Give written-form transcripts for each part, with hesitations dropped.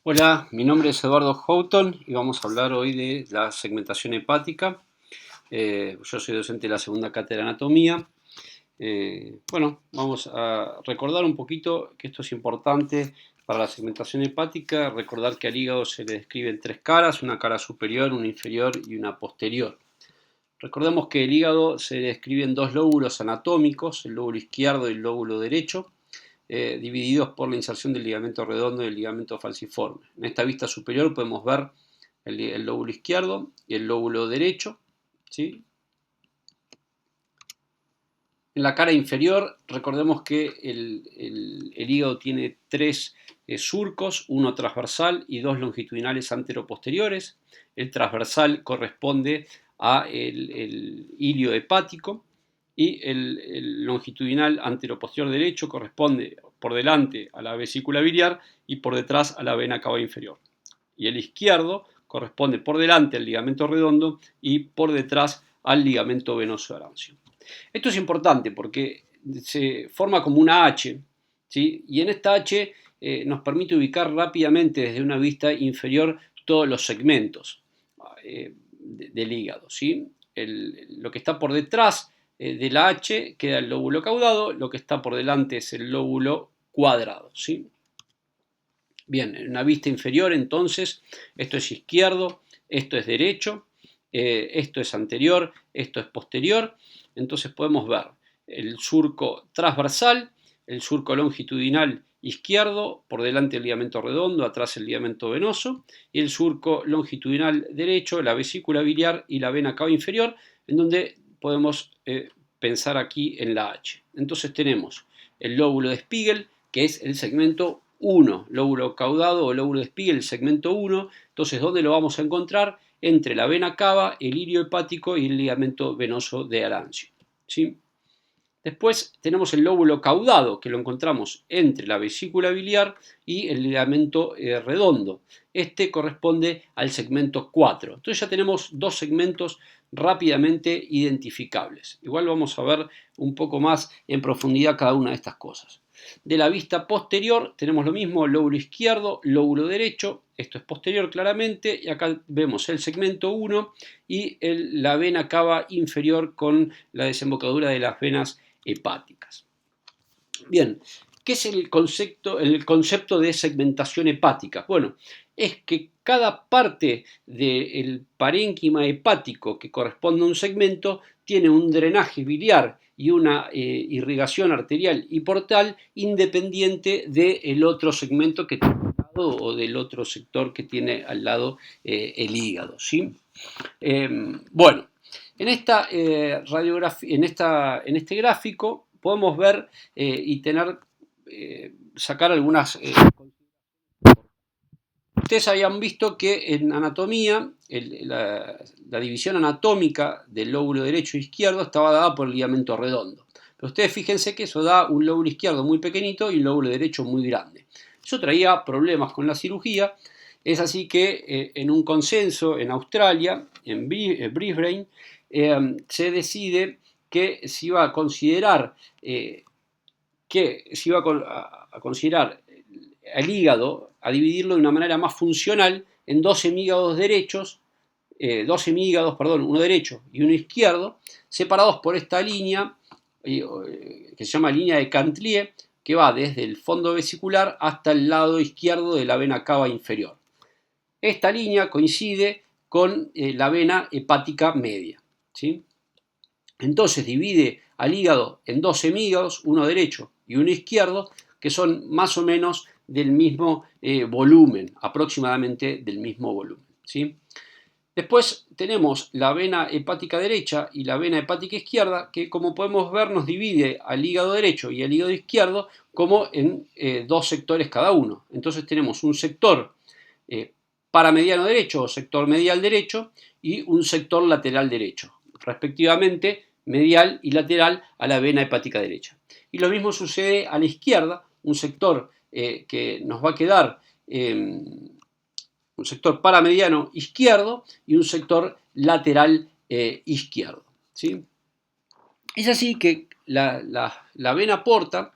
Hola, mi nombre es Eduardo Houghton y vamos a hablar hoy de la segmentación hepática. Yo soy docente de la segunda cátedra de anatomía. Vamos a recordar un poquito que esto es importante para la segmentación hepática, recordar que al hígado se le describe en tres caras, una cara superior, una inferior y una posterior. Recordemos que el hígado se describe en dos lóbulos anatómicos, el lóbulo izquierdo y el lóbulo derecho, divididos por la inserción del ligamento redondo y el ligamento falciforme. En esta vista superior podemos ver el lóbulo izquierdo y el lóbulo derecho, ¿sí? En la cara inferior, recordemos que el hígado tiene tres surcos, uno transversal y dos longitudinales anteroposteriores. El transversal corresponde a el ilio hepático y el longitudinal anteroposterior derecho corresponde por delante a la vesícula biliar y por detrás a la vena cava inferior. Y el izquierdo corresponde por delante al ligamento redondo y por detrás al ligamento venoso de Arancio. Esto es importante porque se forma como una H, ¿sí? Y en esta H nos permite ubicar rápidamente desde una vista inferior todos los segmentos del hígado, ¿sí? Lo que está por detrás de la H queda el lóbulo caudado, lo que está por delante es el lóbulo cuadrado, ¿sí? Bien, en una vista inferior entonces, esto es izquierdo, esto es derecho, esto es anterior, esto es posterior. Entonces podemos ver el surco transversal, el surco longitudinal izquierdo, por delante el ligamento redondo, atrás el ligamento venoso, y el surco longitudinal derecho, la vesícula biliar y la vena cava inferior, en donde podemos pensar aquí en la H. Entonces tenemos el lóbulo de Spiegel, que es el segmento 1, lóbulo caudado o lóbulo de Spiegel, el segmento 1. Entonces, ¿dónde lo vamos a encontrar? Entre la vena cava, el ilio hepático y el ligamento venoso de Arancio, ¿sí? Después tenemos el lóbulo caudado, que lo encontramos entre la vesícula biliar y el ligamento redondo. Este corresponde al segmento 4. Entonces ya tenemos dos segmentos rápidamente identificables. Igual vamos a ver un poco más en profundidad cada una de estas cosas. De la vista posterior tenemos lo mismo, lóbulo izquierdo, lóbulo derecho, esto es posterior claramente, y acá vemos el segmento 1 y la vena cava inferior con la desembocadura de las venas hepáticas. Bien, ¿qué es el concepto de segmentación hepática? Bueno, es que cada parte del parénquima hepático que corresponde a un segmento tiene un drenaje biliar y una irrigación arterial y portal independiente del otro segmento que tiene al lado o del otro sector que tiene al lado el hígado, ¿sí? Bueno, en esta radiografía, en este gráfico podemos ver y sacar algunas. Ustedes habían visto que en anatomía la división anatómica del lóbulo derecho e izquierdo estaba dada por el ligamento redondo. Pero ustedes fíjense que eso da un lóbulo izquierdo muy pequeñito y un lóbulo derecho muy grande. Eso traía problemas con la cirugía. Es así que en un consenso en Australia, en Brisbane, se decide que se iba a considerar al hígado, a dividirlo de una manera más funcional en dos hemígados derechos, uno derecho y uno izquierdo, separados por esta línea que se llama línea de Cantlier, que va desde el fondo vesicular hasta el lado izquierdo de la vena cava inferior. Esta línea coincide con la vena hepática media, ¿sí? Entonces divide al hígado en dos hemígados, uno derecho y uno izquierdo, que son más o menos del mismo volumen, aproximadamente del mismo volumen, ¿sí? Después tenemos la vena hepática derecha y la vena hepática izquierda, que como podemos ver nos divide al hígado derecho y al hígado izquierdo como en dos sectores cada uno. Entonces tenemos un sector paramediano derecho o sector medial derecho y un sector lateral derecho, respectivamente medial y lateral a la vena hepática derecha. Y lo mismo sucede a la izquierda, un sector que nos va a quedar un sector paramediano izquierdo y un sector lateral izquierdo, ¿sí? Es así que la vena porta,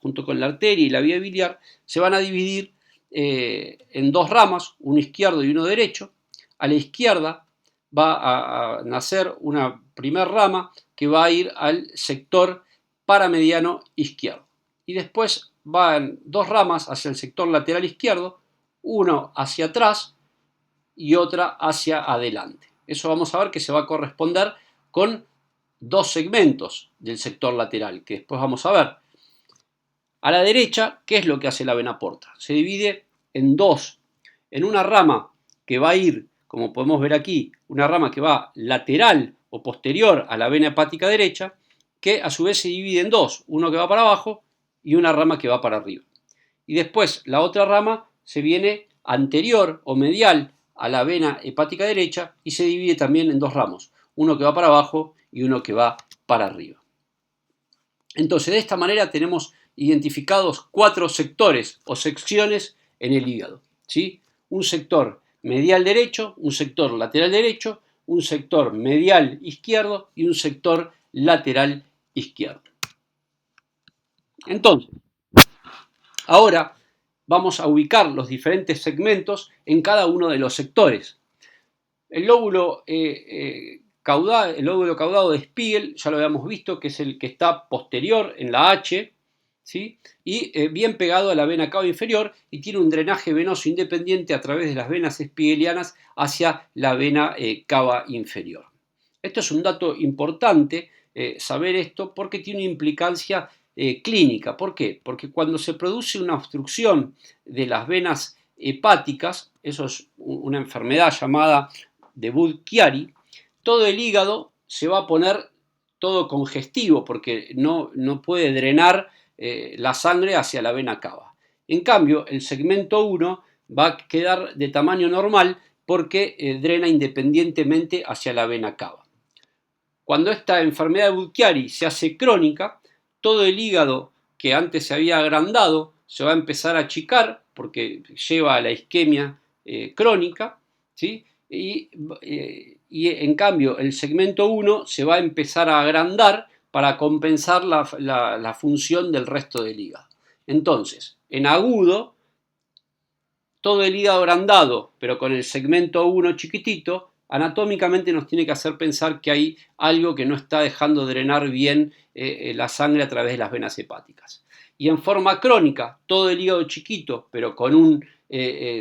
junto con la arteria y la vía biliar, se van a dividir en dos ramas, uno izquierdo y uno derecho. A la izquierda va a nacer una primera rama que va a ir al sector paramediano izquierdo. Y después van dos ramas hacia el sector lateral izquierdo, uno hacia atrás y otra hacia adelante. Eso vamos a ver que se va a corresponder con dos segmentos del sector lateral, que después vamos a ver. A la derecha, ¿qué es lo que hace la vena porta? Se divide en dos. En una rama que va a ir, como podemos ver aquí, una rama que va lateral o posterior a la vena hepática derecha, que a su vez se divide en dos, uno que va para abajo y una rama que va para arriba. Y después la otra rama se viene anterior o medial a la vena hepática derecha y se divide también en dos ramos, uno que va para abajo y uno que va para arriba. Entonces, de esta manera tenemos identificados cuatro sectores o secciones en el hígado, ¿sí? Un sector medial derecho, un sector lateral derecho, un sector medial izquierdo y un sector lateral izquierdo. Entonces, ahora vamos a ubicar los diferentes segmentos en cada uno de los sectores. El lóbulo caudado de Spiegel, ya lo habíamos visto, que es el que está posterior en la H, ¿sí? Y bien pegado a la vena cava inferior y tiene un drenaje venoso independiente a través de las venas spiegelianas hacia la vena cava inferior. Esto es un dato importante, saber esto, porque tiene una implicancia clínica. ¿Por qué? Porque cuando se produce una obstrucción de las venas hepáticas, eso es una enfermedad llamada de Budd-Chiari, todo el hígado se va a poner todo congestivo porque no puede drenar la sangre hacia la vena cava. En cambio, el segmento 1 va a quedar de tamaño normal porque drena independientemente hacia la vena cava. Cuando esta enfermedad de Budd-Chiari se hace crónica, todo el hígado que antes se había agrandado se va a empezar a achicar porque lleva a la isquemia crónica, ¿sí? Y en cambio el segmento 1 se va a empezar a agrandar para compensar la función del resto del hígado. Entonces, en agudo, todo el hígado agrandado, pero con el segmento 1 chiquitito, anatómicamente nos tiene que hacer pensar que hay algo que no está dejando drenar bien la sangre a través de las venas hepáticas. Y en forma crónica, todo el hígado chiquito, pero con un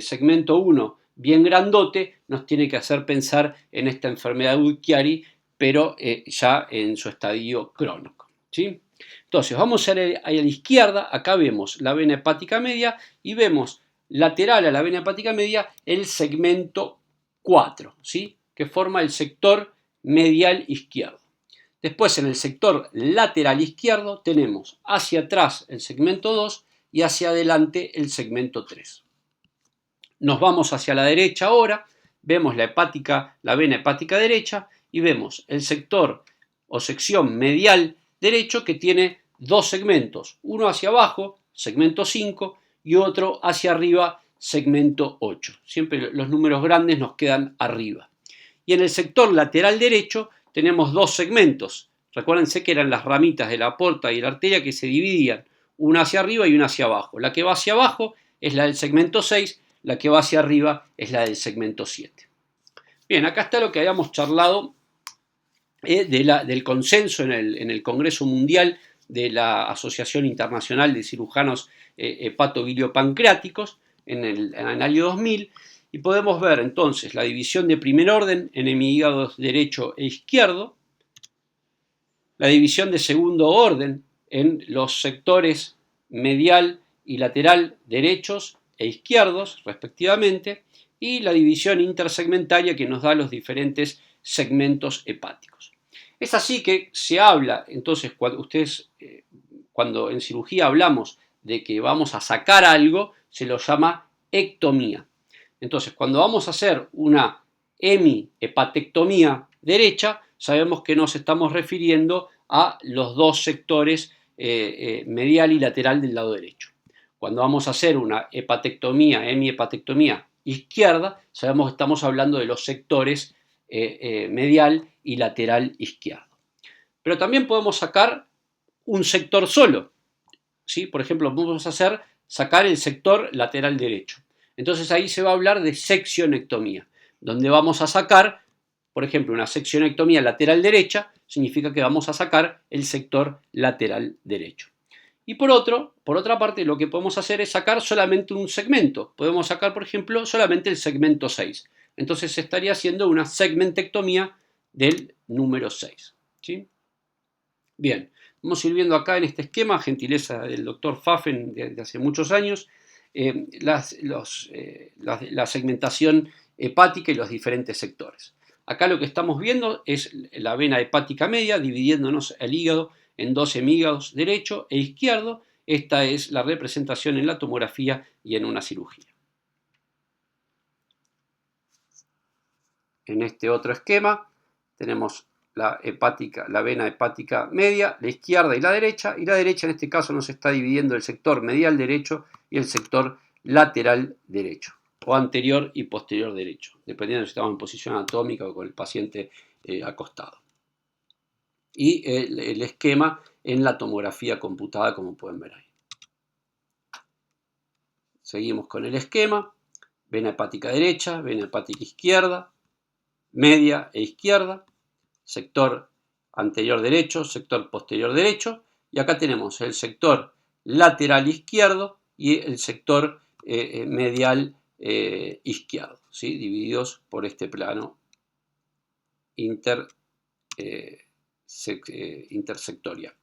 segmento 1 bien grandote, nos tiene que hacer pensar en esta enfermedad de Budd-Chiari, pero ya en su estadio crónico, ¿sí? Entonces, vamos a la izquierda, acá vemos la vena hepática media y vemos lateral a la vena hepática media el segmento 4, ¿sí? Que forma el sector medial izquierdo. Después, en el sector lateral izquierdo, tenemos hacia atrás el segmento 2 y hacia adelante el segmento 3. Nos vamos hacia la derecha ahora, vemos la vena hepática derecha y vemos el sector o sección medial derecho que tiene dos segmentos, uno hacia abajo, segmento 5, y otro hacia arriba, segmento 8. Siempre los números grandes nos quedan arriba. Y en el sector lateral derecho tenemos dos segmentos. Recuérdense que eran las ramitas de la porta y la arteria que se dividían, una hacia arriba y una hacia abajo. La que va hacia abajo es la del segmento 6, la que va hacia arriba es la del segmento 7. Bien, acá está lo que habíamos charlado del consenso en el Congreso Mundial de la Asociación Internacional de Cirujanos Hepatobiliopancreáticos en el año 2000, y podemos ver entonces la división de primer orden en hígados derecho e izquierdo, la división de segundo orden en los sectores medial y lateral derechos e izquierdos respectivamente, y la división intersegmentaria que nos da los diferentes segmentos hepáticos. Es así que se habla, entonces, cuando en cirugía hablamos de que vamos a sacar algo, se lo llama ectomía. Entonces, cuando vamos a hacer una hemihepatectomía derecha, sabemos que nos estamos refiriendo a los dos sectores medial y lateral del lado derecho. Cuando vamos a hacer una hemihepatectomía izquierda, sabemos que estamos hablando de los sectores medial y lateral izquierdo. Pero también podemos sacar un sector solo, ¿sí? Por ejemplo, podemos hacer sacar el sector lateral derecho. Entonces ahí se va a hablar de seccionectomía, donde vamos a sacar, por ejemplo, una seccionectomía lateral derecha, significa que vamos a sacar el sector lateral derecho. Y por otra parte, lo que podemos hacer es sacar solamente un segmento. Podemos sacar, por ejemplo, solamente el segmento 6. Entonces se estaría haciendo una segmentectomía del número 6. ¿Sí? Bien, vamos a ir viendo acá en este esquema, gentileza del doctor Pfaffen de hace muchos años, la segmentación hepática y los diferentes sectores. Acá lo que estamos viendo es la vena hepática media, dividiéndonos el hígado en dos hemígados derecho e izquierdo. Esta es la representación en la tomografía y en una cirugía. En este otro esquema tenemos la vena hepática media, la izquierda y la derecha en este caso nos está dividiendo el sector medial derecho y el sector lateral derecho, o anterior y posterior derecho, dependiendo si estamos en posición anatómica o con el paciente acostado. Y el esquema en la tomografía computada, como pueden ver ahí. Seguimos con el esquema: vena hepática derecha, vena hepática izquierda, media e izquierda, sector anterior derecho, sector posterior derecho, y acá tenemos el sector lateral izquierdo y el sector medial izquierdo, ¿sí? Divididos por este plano intersectorial.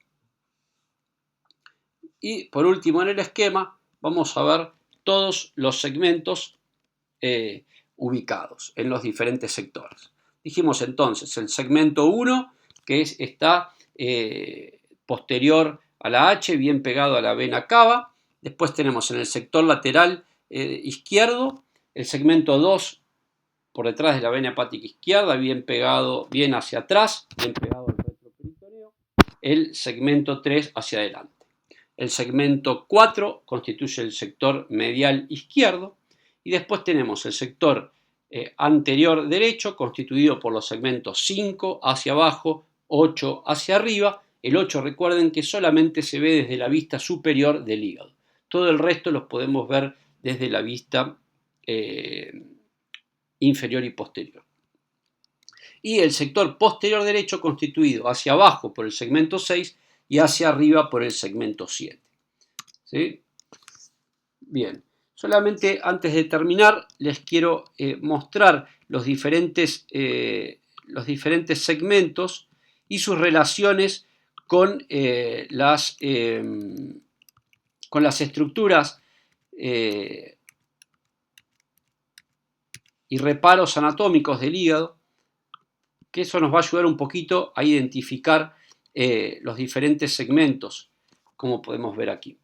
Y por último, en el esquema vamos a ver todos los segmentos ubicados en los diferentes sectores. Dijimos entonces el segmento 1, que está posterior a la H, bien pegado a la vena cava. Después tenemos en el sector lateral izquierdo el segmento 2 por detrás de la vena hepática izquierda, bien pegado, bien hacia atrás, bien pegado al retroperitoneo. El segmento 3 hacia adelante. El segmento 4 constituye el sector medial izquierdo. Y después tenemos el sector anterior derecho, constituido por los segmentos 5 hacia abajo, 8 hacia arriba. El 8, recuerden que solamente se ve desde la vista superior del hígado. Todo el resto los podemos ver desde la vista inferior y posterior. Y el sector posterior derecho, constituido hacia abajo por el segmento 6 y hacia arriba por el segmento 7. ¿Sí? Bien. Solamente antes de terminar les quiero mostrar los diferentes segmentos y sus relaciones con las estructuras y reparos anatómicos del hígado, que eso nos va a ayudar un poquito a identificar los diferentes segmentos, como podemos ver aquí.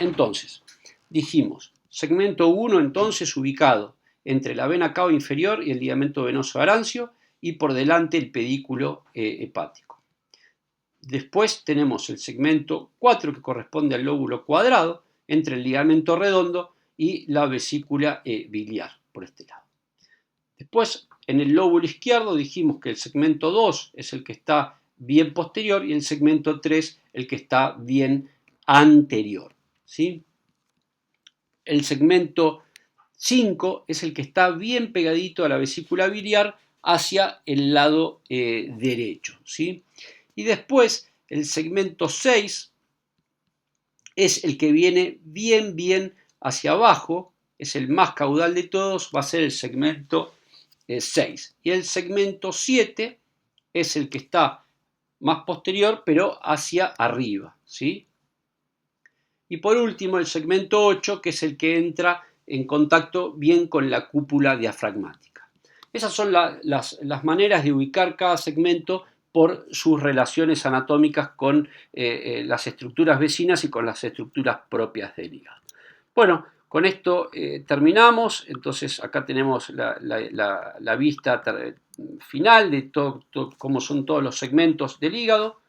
Entonces, dijimos, segmento 1 entonces ubicado entre la vena cava inferior y el ligamento venoso arancio y por delante el pedículo hepático. Después tenemos el segmento 4 que corresponde al lóbulo cuadrado entre el ligamento redondo y la vesícula biliar por este lado. Después en el lóbulo izquierdo dijimos que el segmento 2 es el que está bien posterior y el segmento 3 el que está bien anterior. ¿Sí? El segmento 5 es el que está bien pegadito a la vesícula biliar hacia el lado derecho. ¿Sí? Y después el segmento 6 es el que viene bien hacia abajo, es el más caudal de todos, va a ser el segmento 6. Y el segmento 7 es el que está más posterior, pero hacia arriba. ¿Sí? Y por último, el segmento 8, que es el que entra en contacto bien con la cúpula diafragmática. Esas son las maneras de ubicar cada segmento por sus relaciones anatómicas con las estructuras vecinas y con las estructuras propias del hígado. Bueno, con esto terminamos. Entonces acá tenemos la vista final de cómo son todos los segmentos del hígado.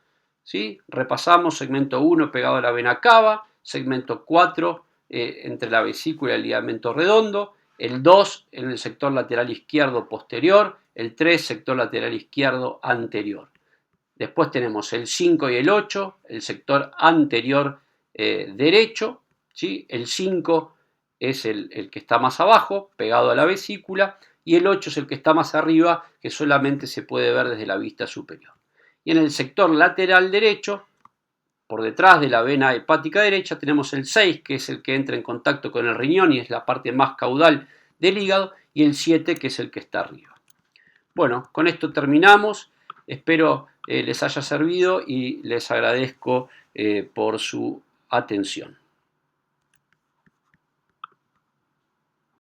¿Sí? Repasamos: segmento 1 pegado a la vena cava, segmento 4 entre la vesícula y el ligamento redondo, el 2 en el sector lateral izquierdo posterior, el 3 sector lateral izquierdo anterior. Después tenemos el 5 y el 8, el sector anterior derecho, ¿sí? El 5 es el que está más abajo, pegado a la vesícula, y el 8 es el que está más arriba, que solamente se puede ver desde la vista superior. Y en el sector lateral derecho, por detrás de la vena hepática derecha, tenemos el 6, que es el que entra en contacto con el riñón y es la parte más caudal del hígado, y el 7, que es el que está arriba. Bueno, con esto terminamos. Espero les haya servido y les agradezco por su atención.